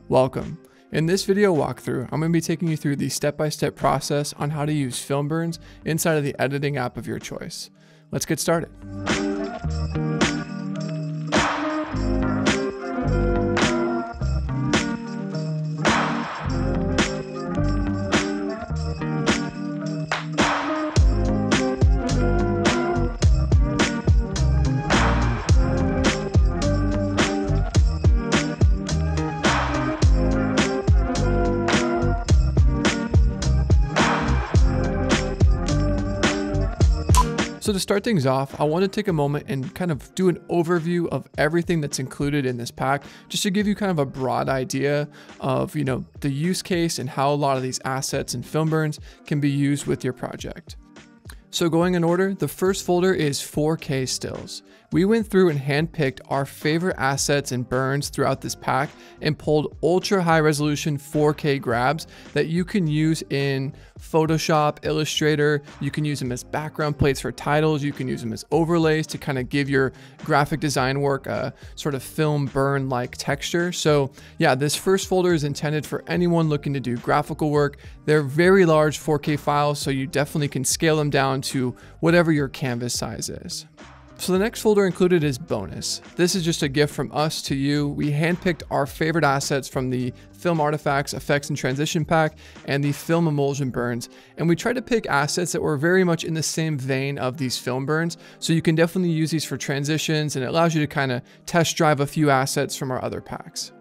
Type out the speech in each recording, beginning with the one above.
Welcome. In this video walkthrough, I'm going to be taking you through the step-by-step process on how to use film burns inside of the editing app of your choice. Let's get started. So to start things off, I want to take a moment and kind of do an overview of everything that's included in this pack, just to give you kind of a broad idea of, the use case and how a lot of these assets and film burns can be used with your project. So going in order, the first folder is 4K stills. We went through and handpicked our favorite assets and burns throughout this pack and pulled ultra high resolution 4K grabs that you can use in Photoshop, Illustrator. You can use them as background plates for titles. You can use them as overlays to kind of give your graphic design work a sort of film burn like texture. So yeah, this first folder is intended for anyone looking to do graphical work. They're very large 4K files, so you definitely can scale them down to whatever your canvas size is. So the next folder included is bonus. This is just a gift from us to you. We handpicked our favorite assets from the film artifacts, effects and transition pack, and the film emulsion burns. And we tried to pick assets that were very much in the same vein of these film burns. So you can definitely use these for transitions, and it allows you to kind of test drive a few assets from our other packs.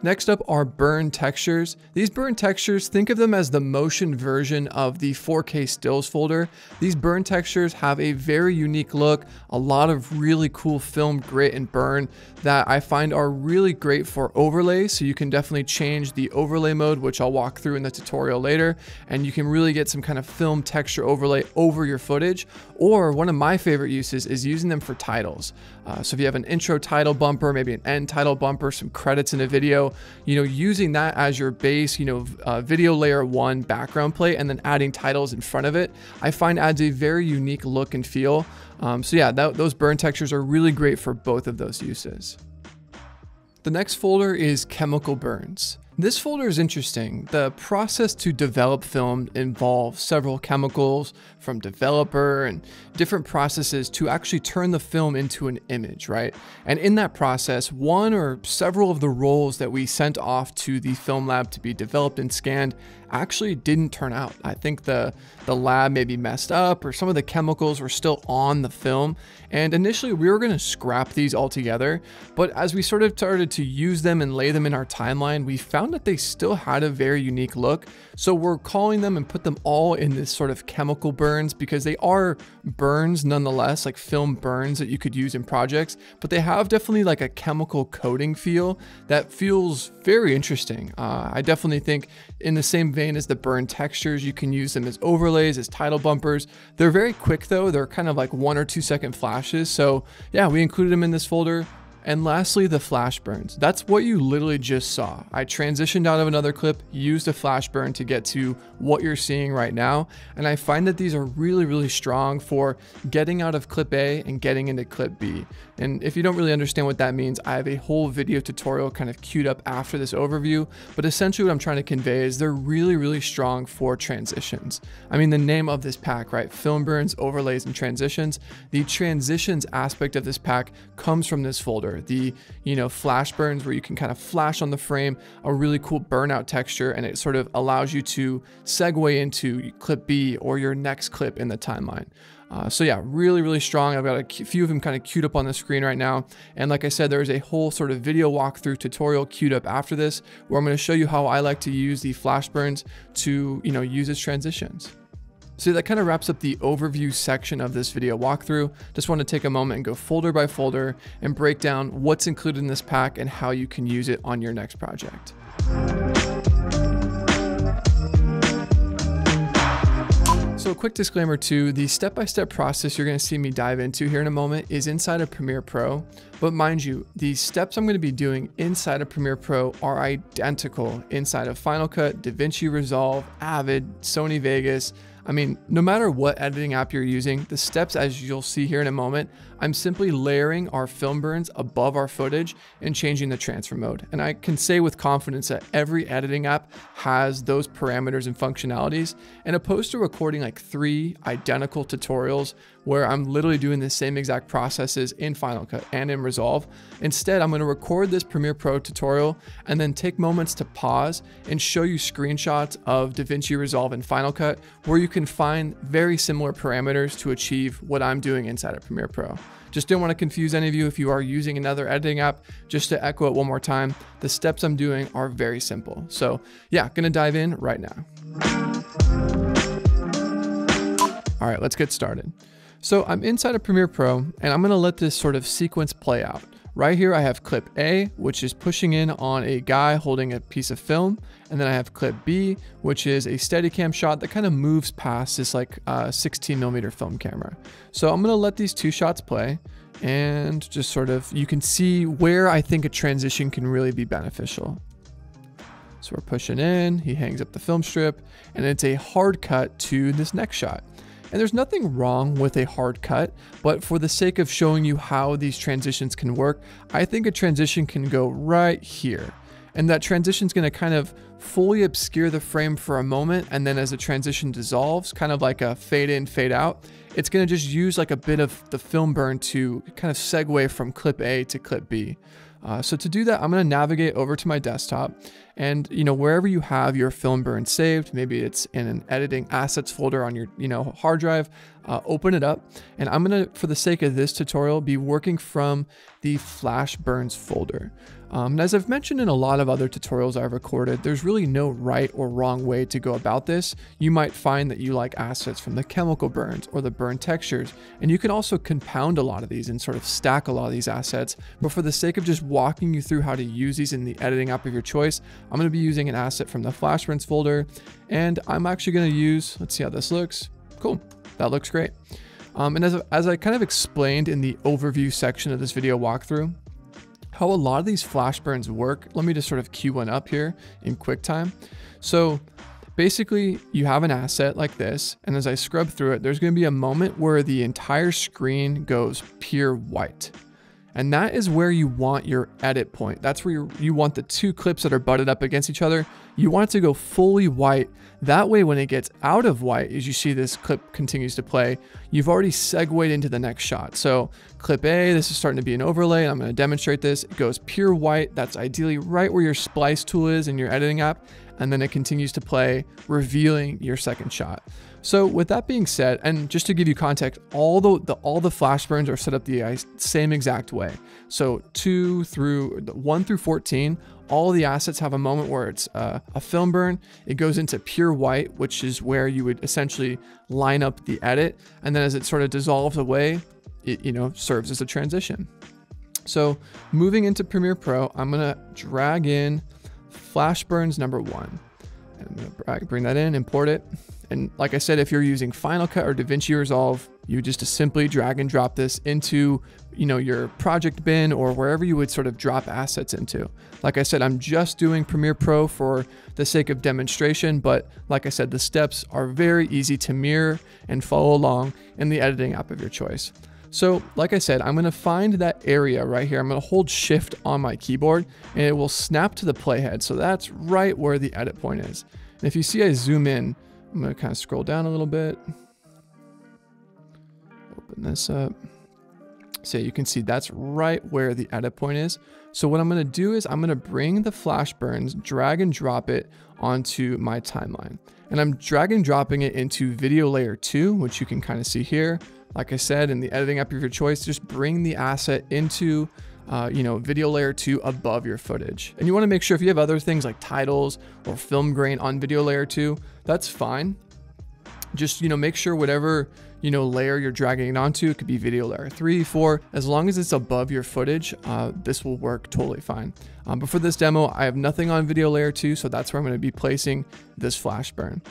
Next up are burn textures. These burn textures, think of them as the motion version of the 4K stills folder. These burn textures have a very unique look, a lot of really cool film grit and burn that I find are really great for overlays. So you can definitely change the overlay mode, which I'll walk through in the tutorial later, and you can really get some kind of film texture overlay over your footage. Or one of my favorite uses is using them for titles. So if you have an intro title bumper, maybe an end title bumper, some credits in a video, using that as your base, video layer 1 background plate and then adding titles in front of it, I find adds a very unique look and feel. So yeah, those burn textures are really great for both of those uses. The next folder is chemical burns. This folder is interesting. The process to develop film involves several chemicals from developer and different processes to actually turn the film into an image, right? And in that process, one or several of the rolls that we sent off to the film lab to be developed and scanned actually didn't turn out. I think the lab maybe messed up, or some of the chemicals were still on the film. And initially we were going to scrap these all together, but as we sort of started to use them and lay them in our timeline, we found that they still had a very unique look. So we're calling them and put them all in this sort of chemical burns, because they are burns nonetheless, like film burns that you could use in projects, but they have definitely like a chemical coating feel that feels very interesting. I definitely think in the same vein as the burn textures, you can use them as overlays, as title bumpers. They're very quick though. They're kind of like 1 or 2 second flashes. So yeah, we included them in this folder. And lastly, the flash burns. That's what you literally just saw. I transitioned out of another clip, used a flash burn to get to what you're seeing right now. And I find that these are really, really strong for getting out of clip A and getting into clip B. And if you don't really understand what that means, I have a whole video tutorial kind of queued up after this overview. But essentially what I'm trying to convey is they're really, really strong for transitions. I mean, the name of this pack, right? Film burns, overlays, and transitions. The transitions aspect of this pack comes from this folder. The flash burns, where you can kind of flash on the frame a really cool burnout texture, and it sort of allows you to segue into clip B or your next clip in the timeline. So yeah, really, really strong. I've got a few of them kind of queued up on the screen right now. And like I said, there's a whole sort of video walkthrough tutorial queued up after this, where I'm going to show you how I like to use the flash burns to, use as transitions. So that kind of wraps up the overview section of this video walkthrough. Just want to take a moment and go folder by folder and break down what's included in this pack and how you can use it on your next project. So a quick disclaimer too, the step-by-step process you're going to see me dive into here in a moment is inside of Premiere Pro. But mind you, the steps I'm going to be doing inside of Premiere Pro are identical inside of Final Cut, DaVinci Resolve, Avid, Sony Vegas, I mean, no matter what editing app you're using, the steps, as you'll see here in a moment, I'm simply layering our film burns above our footage and changing the transfer mode. And I can say with confidence that every editing app has those parameters and functionalities, and opposed to recording like 3 identical tutorials where I'm literally doing the same exact processes in Final Cut and in Resolve. Instead, I'm going to record this Premiere Pro tutorial and then take moments to pause and show you screenshots of DaVinci Resolve and Final Cut where you can find very similar parameters to achieve what I'm doing inside of Premiere Pro. Just didn't want to confuse any of you if you are using another editing app. Just to echo it one more time, the steps I'm doing are very simple. So yeah, gonna dive in right now. All right, let's get started. So I'm inside of Premiere Pro and I'm gonna let this sort of sequence play out. Right here, I have clip A, which is pushing in on a guy holding a piece of film. And then I have clip B, which is a Steadicam shot that kind of moves past this like 16mm film camera. So I'm gonna let these 2 shots play and just sort of, you can see where I think a transition can really be beneficial. So we're pushing in, he hangs up the film strip, and it's a hard cut to this next shot. And there's nothing wrong with a hard cut, but for the sake of showing you how these transitions can work, I think a transition can go right here. And that transition is going to kind of fully obscure the frame for a moment. And then as the transition dissolves, kind of like a fade in, fade out, it's going to just use like a bit of the film burn to kind of segue from clip A to clip B. So to do that, I'm going to navigate over to my desktop and, wherever you have your film burn saved, maybe it's in an editing assets folder on your, hard drive, open it up. And I'm going to, for the sake of this tutorial, be working from the flash burns folder. And as I've mentioned in a lot of other tutorials I've recorded, there's really no right or wrong way to go about this. You might find that you like assets from the chemical burns or the burn textures, and you can also compound a lot of these and sort of stack a lot of these assets. But for the sake of just walking you through how to use these in the editing app of your choice, I'm going to be using an asset from the flash burns folder, and I'm actually going to use, let's see how this looks. Cool, that looks great. And as I kind of explained in the overview section of this video walkthrough, how a lot of these flash burns work, let me just sort of cue one up here in QuickTime. So basically you have an asset like this, and as I scrub through it, there's going to be a moment where the entire screen goes pure white. And that is where you want your edit point. That's where you want the 2 clips that are butted up against each other. You want it to go fully white. That way, when it gets out of white, as you see this clip continues to play, you've already segued into the next shot. So clip A, this is starting to be an overlay. I'm going to demonstrate this. It goes pure white. That's ideally right where your splice tool is in your editing app. And then it continues to play, revealing your second shot. So with that being said, and just to give you context, all the flash burns are set up the same exact way. So 1 through 14, all the assets have a moment where it's a film burn. It goes into pure white, which is where you would essentially line up the edit. And then as it sort of dissolves away, it serves as a transition. So moving into Premiere Pro, I'm gonna drag in flash burns number 1. And I'm gonna bring that in, import it. And like I said, if you're using Final Cut or DaVinci Resolve, you just simply drag and drop this into, your project bin or wherever you would sort of drop assets into. Like I said, I'm just doing Premiere Pro for the sake of demonstration, but like I said, the steps are very easy to mirror and follow along in the editing app of your choice. So like I said, I'm going to find that area right here. I'm going to hold Shift on my keyboard and it will snap to the playhead. So that's right where the edit point is. And if you see, I zoom in, I'm going to kind of scroll down a little bit. Open this up. So you can see that's right where the edit point is. So what I'm going to do is I'm going to bring the flash burns, drag and drop it onto my timeline. And I'm drag and dropping it into video layer 2, which you can kind of see here. Like I said, in the editing app of your choice, just bring the asset into video layer 2 above your footage. And you want to make sure if you have other things like titles or film grain on video layer 2, that's fine. Just, make sure whatever, layer you're dragging it onto, it could be video layer 3, 4, as long as it's above your footage, this will work totally fine. But for this demo, I have nothing on video layer 2, so that's where I'm going to be placing this flash burn.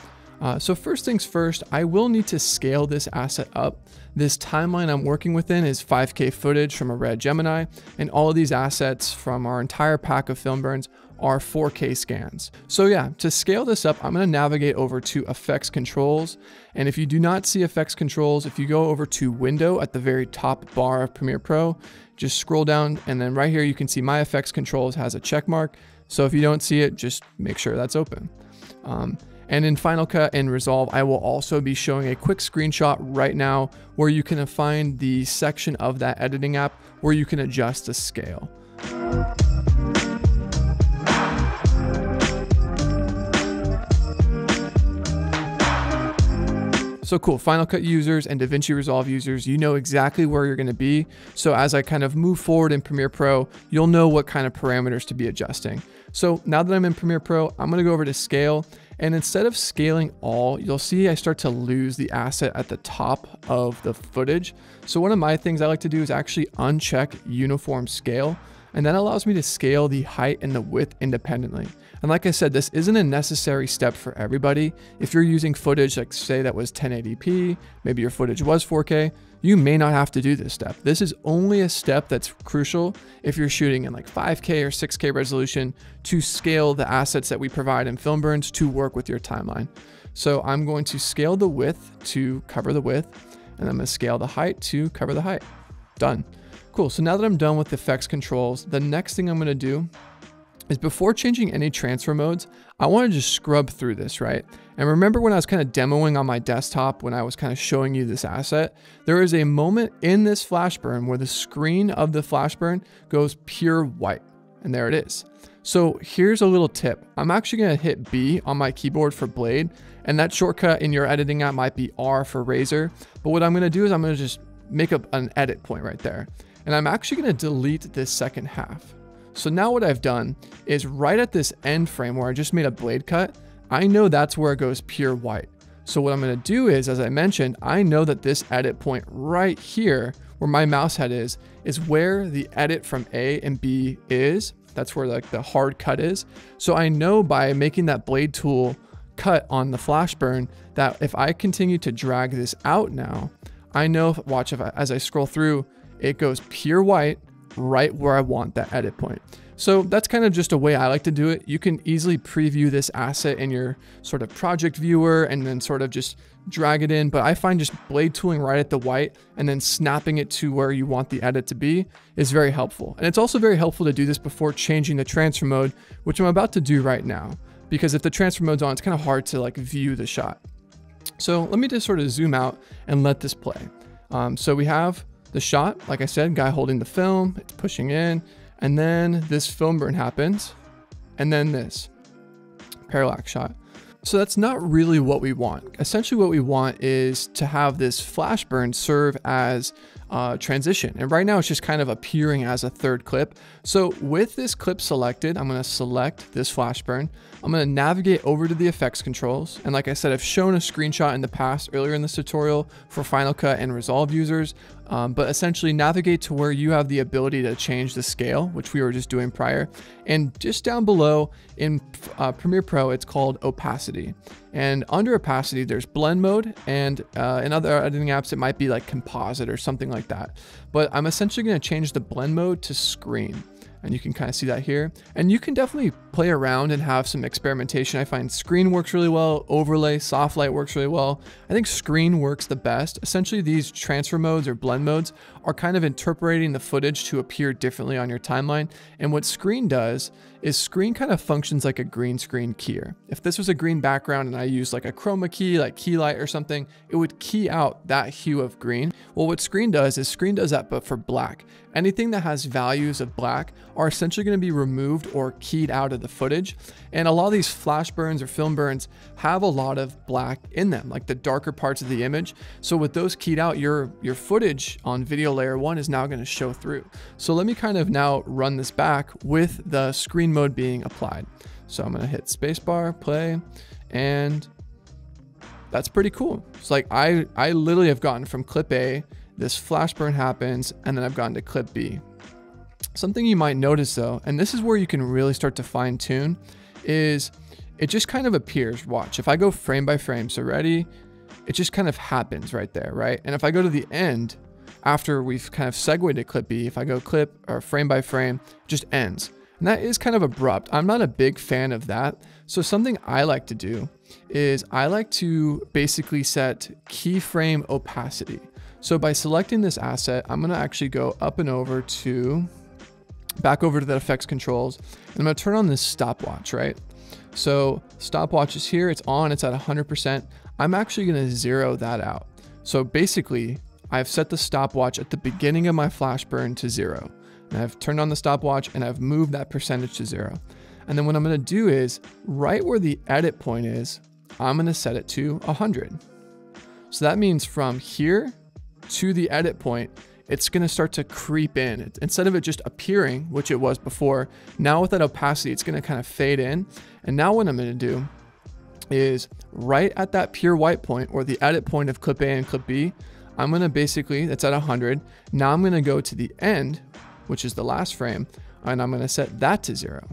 So first things first, I will need to scale this asset up. This timeline I'm working within is 5K footage from a Red Gemini, and all of these assets from our entire pack of film burns are 4K scans. So yeah, to scale this up, I'm gonna navigate over to Effects Controls. And if you do not see Effects Controls, if you go over to Window at the very top bar of Premiere Pro, just scroll down, and then right here you can see My Effects Controls has a check mark. So if you don't see it, just make sure that's open. And in Final Cut and Resolve, I will also be showing a quick screenshot right now where you can find the section of that editing app where you can adjust the scale. So cool, Final Cut users and DaVinci Resolve users, you know exactly where you're gonna be. So as I kind of move forward in Premiere Pro, you'll know what kind of parameters to be adjusting. So now that I'm in Premiere Pro, I'm gonna go over to scale, and instead of scaling all, you'll see I start to lose the asset at the top of the footage. So one of my things I like to do is actually uncheck uniform scale, and that allows me to scale the height and the width independently. And like I said, this isn't a necessary step for everybody. If you're using footage, like say that was 1080p, maybe your footage was 4K, you may not have to do this step. This is only a step that's crucial if you're shooting in like 5K or 6K resolution to scale the assets that we provide in Film Burns to work with your timeline. So I'm going to scale the width to cover the width, and I'm gonna scale the height to cover the height. Done. Cool, so now that I'm done with effects controls, the next thing I'm gonna do is before changing any transfer modes, I wanna just scrub through this, right? And remember when I was kind of demoing on my desktop, when I was kind of showing you this asset, there is a moment in this flash burn where the screen of the flash burn goes pure white, and there it is. So here's a little tip. I'm actually gonna hit B on my keyboard for blade, and that shortcut in your editing app might be R for razor. But what I'm gonna do is I'm gonna just make up an edit point right there. And I'm actually gonna delete this second half. So now what I've done is right at this end frame where I just made a blade cut, I know that's where it goes pure white. So what I'm gonna do is, as I mentioned, I know that this edit point right here where my mouse head is where the edit from A and B is. That's where like the hard cut is. So I know by making that blade tool cut on the flash burn that if I continue to drag this out now, I know, watch, as I scroll through, it goes pure white right where I want that edit point. So that's kind of just a way I like to do it. You can easily preview this asset in your sort of project viewer and then sort of just drag it in. But I find just blade tooling right at the white and then snapping it to where you want the edit to be is very helpful. And it's also very helpful to do this before changing the transfer mode, which I'm about to do right now. Because if the transfer mode's on, it's kind of hard to like view the shot. So let me just sort of zoom out and let this play. So we have the shot, like I said, guy holding the film, it's pushing in, and then this film burn happens, and then this parallax shot. So that's not really what we want. Essentially what we want is to have this flash burn serve as transition. And right now it's just kind of appearing as a third clip. So with this clip selected, I'm gonna select this flash burn. I'm gonna navigate over to the effects controls. And like I said, I've shown a screenshot in the past earlier in this tutorial for Final Cut and Resolve users. But essentially navigate to where you have the ability to change the scale, which we were just doing prior. And just down below in Premiere Pro, it's called opacity. And under opacity, there's blend mode, and in other editing apps, it might be like composite or something like that. But I'm essentially gonna change the blend mode to screen. And you can kind of see that here. And you can definitely play around and have some experimentation. I find screen works really well, overlay, soft light works really well. I think screen works the best. Essentially these transfer modes or blend modes are kind of interpreting the footage to appear differently on your timeline. And what screen does is screen kind of functions like a green screen keyer. If this was a green background and I used like a chroma key, like key light or something, it would key out that hue of green. Well, what screen does is screen does that, but for black. Anything that has values of black are essentially going to be removed or keyed out of the footage. And a lot of these flash burns or film burns have a lot of black in them, like the darker parts of the image. So with those keyed out, your footage on video layer 1 is now going to show through. So let me kind of now run this back with the screen mode being applied. So I'm going to hit spacebar, play, and that's pretty cool. It's like I literally have gotten from clip A, this flash burn happens, and then I've gotten to clip B. Something you might notice though, and this is where you can really start to fine tune, is it just kind of appears. Watch, if I go frame by frame, so ready, it just kind of happens right there, right? And if I go to the end, after we've kind of segued to clip B, if I go clip or frame by frame, it just ends. And that is kind of abrupt. I'm not a big fan of that. So something I like to do is I like to basically set keyframe opacity. So by selecting this asset, I'm gonna actually go up and over to, back over to the effects controls, and I'm gonna turn on this stopwatch, right? So stopwatch is here, it's on, it's at 100%. I'm actually gonna zero that out. So basically, I've set the stopwatch at the beginning of my flash burn to 0. And I've turned on the stopwatch and I've moved that percentage to 0. And then what I'm gonna do is, right where the edit point is, I'm gonna set it to 100. So that means from here to the edit point, it's gonna start to creep in. Instead of it just appearing, which it was before, now with that opacity, it's gonna kind of fade in. And now what I'm gonna do is right at that pure white point, or the edit point of clip A and clip B, I'm gonna basically, that's at 100. Now I'm gonna go to the end, which is the last frame, and I'm gonna set that to 0.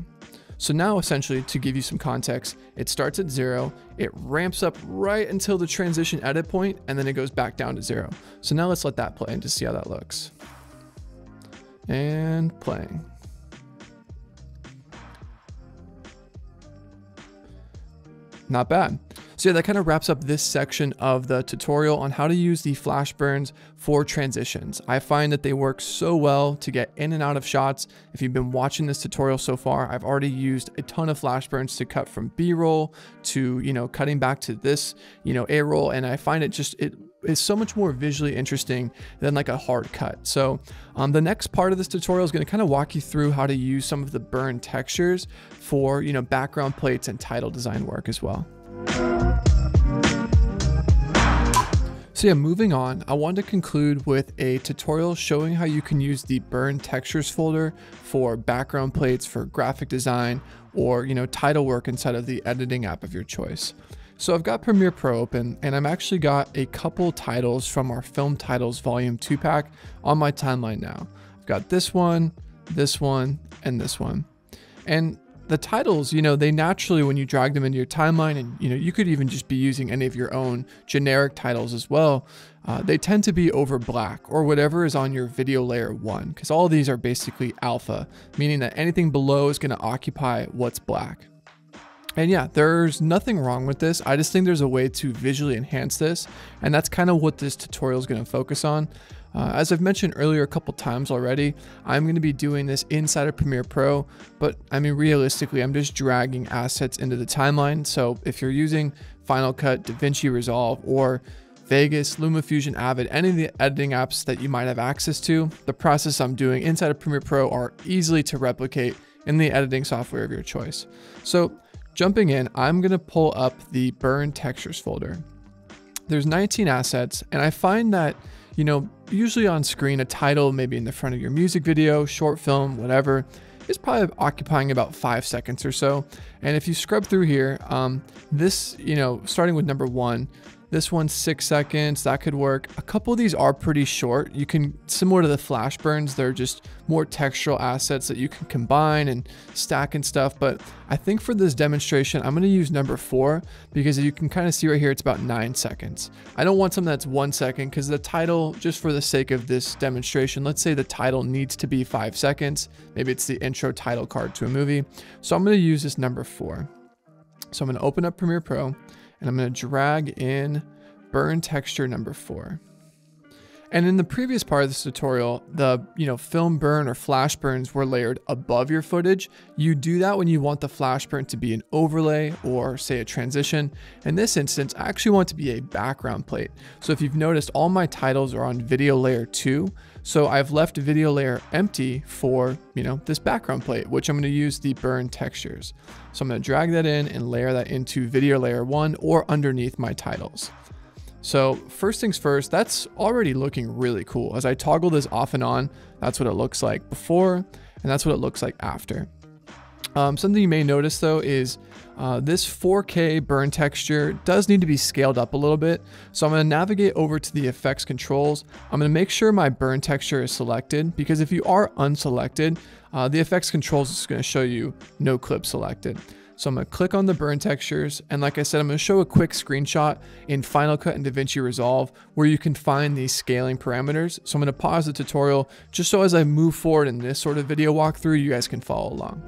So now essentially, to give you some context, it starts at 0, it ramps up right until the transition edit point, and then it goes back down to 0. So now let's let that play and just see how that looks. And playing. Not bad. So yeah, that kind of wraps up this section of the tutorial on how to use the flash burns for transitions. I find that they work so well to get in and out of shots. If you've been watching this tutorial so far, I've already used a ton of flash burns to cut from B-roll to, cutting back to this, A-roll. And I find it is so much more visually interesting than like a hard cut. So the next part of this tutorial is going to kind of walk you through how to use some of the burn textures for, background plates and title design work as well. So yeah, moving on, I wanted to conclude with a tutorial showing how you can use the burn textures folder for background plates for graphic design or, title work inside of the editing app of your choice. So I've got Premiere Pro open, and I've actually got a couple titles from our Film Titles Volume 2 pack on my timeline now. I've got this one, and this one. And the titles, they naturally, when you drag them into your timeline, and you could even just be using any of your own generic titles as well, they tend to be over black or whatever is on your video layer 1, because all of these are basically alpha, meaning that anything below is going to occupy what's black. And yeah, there's nothing wrong with this. I just think there's a way to visually enhance this, and that's kind of what this tutorial is going to focus on. As I've mentioned earlier a couple times already, I'm going to be doing this inside of Premiere Pro, but I mean, realistically, I'm just dragging assets into the timeline. So if you're using Final Cut, DaVinci Resolve, or Vegas, LumaFusion, Avid, any of the editing apps that you might have access to, the process I'm doing inside of Premiere Pro are easily to replicate in the editing software of your choice. So jumping in, I'm going to pull up the Burn Textures folder. There's 19 assets, and I find that usually on screen, a title maybe in the front of your music video, short film, whatever, is probably occupying about 5 seconds or so. And if you scrub through here, this, starting with number 1, this one's 6 seconds, that could work. A couple of these are pretty short. You can, similar to the flash burns, they're just more textural assets that you can combine and stack and stuff. But I think for this demonstration, I'm gonna use number 4 because you can kind of see right here, it's about 9 seconds. I don't want something that's 1 second because the title, just for the sake of this demonstration, let's say the title needs to be 5 seconds. Maybe it's the intro title card to a movie. So I'm gonna use this number 4. So I'm gonna open up Premiere Pro, and I'm going to drag in burn texture number 4. And in the previous part of this tutorial, the film burn or flash burns were layered above your footage. You do that when you want the flash burn to be an overlay or say a transition. In this instance, I actually want it to be a background plate. So if you've noticed, all my titles are on video layer 2. So I've left video layer empty for, this background plate, which I'm going to use the burn textures. So I'm going to drag that in and layer that into video layer 1 or underneath my titles. So first things first, that's already looking really cool. As I toggle this off and on, that's what it looks like before, and that's what it looks like after. Something you may notice though is this 4K burn texture does need to be scaled up a little bit. So I'm going to navigate over to the effects controls. I'm going to make sure my burn texture is selected, because if you are unselected, the effects controls is going to show you no clip selected. So I'm gonna click on the burn textures. And like I said, I'm gonna show a quick screenshot in Final Cut and DaVinci Resolve where you can find these scaling parameters. So I'm gonna pause the tutorial just so as I move forward in this sort of video walkthrough, you guys can follow along.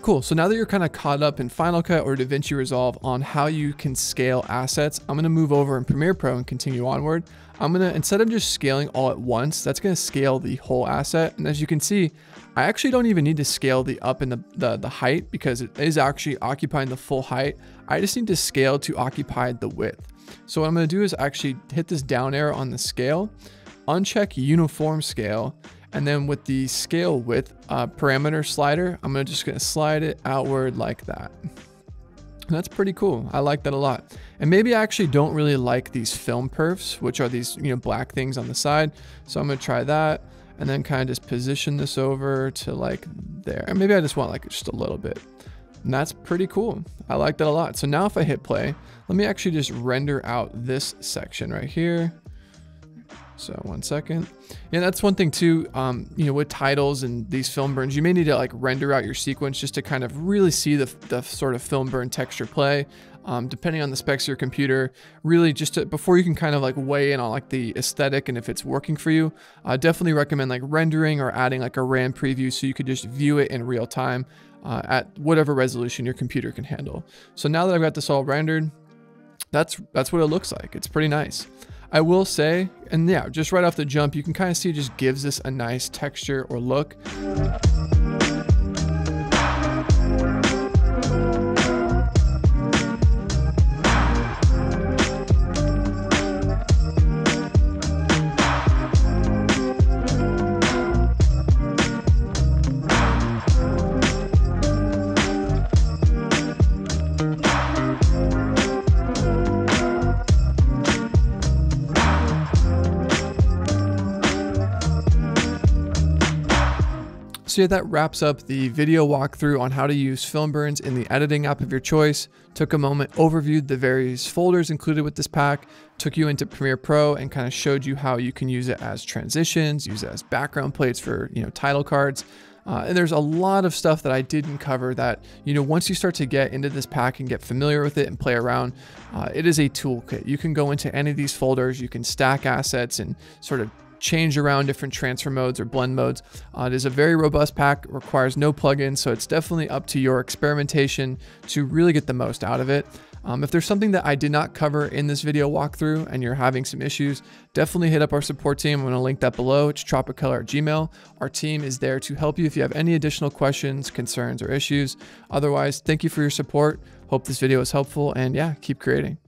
Cool, so now that you're kind of caught up in Final Cut or DaVinci Resolve on how you can scale assets, I'm gonna move over in Premiere Pro and continue onward. I'm gonna, instead of just scaling all at once, that's gonna scale the whole asset. And as you can see, I actually don't even need to scale the up and the height because it is actually occupying the full height. I just need to scale to occupy the width. So what I'm gonna do is actually hit this down arrow on the scale, uncheck uniform scale, and then with the scale width parameter slider, I'm just gonna slide it outward like that. And that's pretty cool. I like that a lot. And maybe I actually don't really like these film perfs, which are these black things on the side. So I'm gonna try that and then kind of just position this over to like there. And maybe I just want like just a little bit. And that's pretty cool. I like that a lot. So now if I hit play, let me actually just render out this section right here. So 1 second. Yeah, that's one thing too, with titles and these film burns, you may need to like render out your sequence just to kind of really see the sort of film burn texture play, depending on the specs of your computer, really just to, before you can kind of like weigh in on like the aesthetic and if it's working for you. I definitely recommend like rendering or adding like a RAM preview so you could just view it in real time at whatever resolution your computer can handle. So now that I've got this all rendered, that's what it looks like. It's pretty nice. I will say, and yeah, just right off the jump, you can kind of see it just gives this a nice texture or look. So yeah, that wraps up the video walkthrough on how to use film burns in the editing app of your choice. Took a moment, overviewed the various folders included with this pack, took you into Premiere Pro and kind of showed you how you can use it as transitions, use it as background plates for, title cards. And there's a lot of stuff that I didn't cover that, once you start to get into this pack and get familiar with it and play around, it is a toolkit. You can go into any of these folders, you can stack assets and sort of change around different transfer modes or blend modes. It is a very robust pack, requires no plugins, so it's definitely up to your experimentation to really get the most out of it. If there's something that I did not cover in this video walkthrough and you're having some issues, definitely hit up our support team. I'm going to link that below. It's tropicolor@gmail.com. Our team is there to help you if you have any additional questions, concerns, or issues. Otherwise, thank you for your support. Hope this video was helpful, and yeah, keep creating.